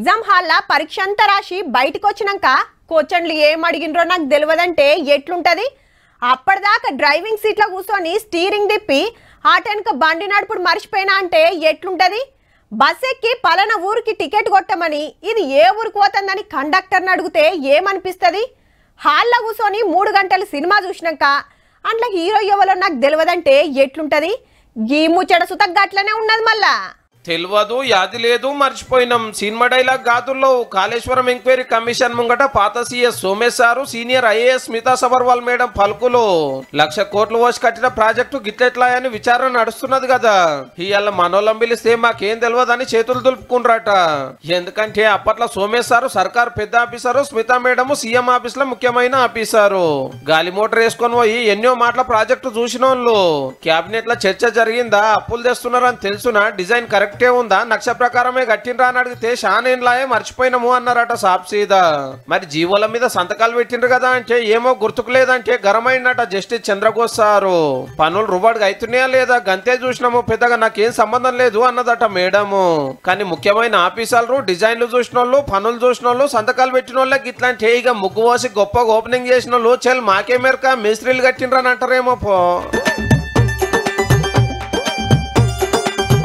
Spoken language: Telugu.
ఎగ్జామ్ హాల్లా పరీక్ష అంతా రాసి బయటకు వచ్చినాక కోచన్లు ఏం అడిగినరో నాకు తెలియదంటే ఎట్లుంటది. అప్పటిదాకా డ్రైవింగ్ సీట్లో కూర్చొని స్టీరింగ్ తిప్పి ఆటెనక బండి నడుపుడు మర్చిపోయినా అంటే ఎట్లుంటది. బస్ ఎక్కి పలానా ఊరికి టికెట్ కొట్టమని ఇది ఏ ఊరికి పోతుందని కండక్టర్ని అడిగితే ఏమనిపిస్తుంది. హాల్లో కూర్చొని 3 గంటలు సినిమా చూసినాక అందులో హీరో ఎవరో నాకు తెలియదంటే ఎట్లుంటది. గీ ముచ్చట సుత గట్లనే ఉన్నది. మళ్ళా తెలియదు, యాది లేదు, మర్చిపోయినాం. సినిమా డైలాగ్ గాదుల్లో కాళేశ్వరం ఎంక్వైరీ కమిషన్ ముంగట పాత CS Somesh sir, senior IAS Smita Sabharwal madam పలుకులు 1,00,000 కోట్లు పోసి కట్టిన ప్రాజెక్టు గిట్లెట్లా అని విచారణ నడుస్తున్నది కదా. ఇవాళ మనోళ్ళం పిలిస్తే మాకేం తెలియదని చేతులు దులుపుకుండ్రట. ఎందుకంటే అప్పట్లో సోమేష్ సారు సర్కారు పెద్ద officer, Smita madam CM office లో ముఖ్యమైన ఆఫీసరు. గాలి మోటార్ వేసుకొని పోయి ఎన్నో మాటల ప్రాజెక్టు చూసిన వాళ్ళు. క్యాబినెట్ లో చర్చ జరిగిందా, అప్పులు తెస్తున్నారని తెలుసునా, డిజైన్ కరెక్ట్ ఉందా, నక్ష ప్రకారమే కట్టినరా అని అడిగితే షానేన్లాయే మర్చిపోయినము అన్నారట సాప్సీదా. మరి జీవోల మీద సంతకాలు పెట్టిండ్రు కదా అంటే ఏమో గుర్తుకు లేదంటే గరమైనట జస్టిస్ చంద్రఘోష్ సారు. పనులు రుబాడుగా అవుతున్నాయా లేదా గంతే చూసినాము, పెద్దగా నాకేం సంబంధం లేదు అన్నదట మేడము. కానీ ముఖ్యమైన ఆఫీసర్లు, డిజైన్లు చూసిన వాళ్ళు, పనులు చూసిన వాళ్ళు, సంతకాలు పెట్టిన వాళ్ళకి ఇట్లాంటి ఇక ముగ్గు పోసి గొప్పగా ఓపెనింగ్ చేసిన వాళ్ళు చెల్ మాకే మేరక మేస్త్రీలు కట్టిండ్రని అంటారేమో పో.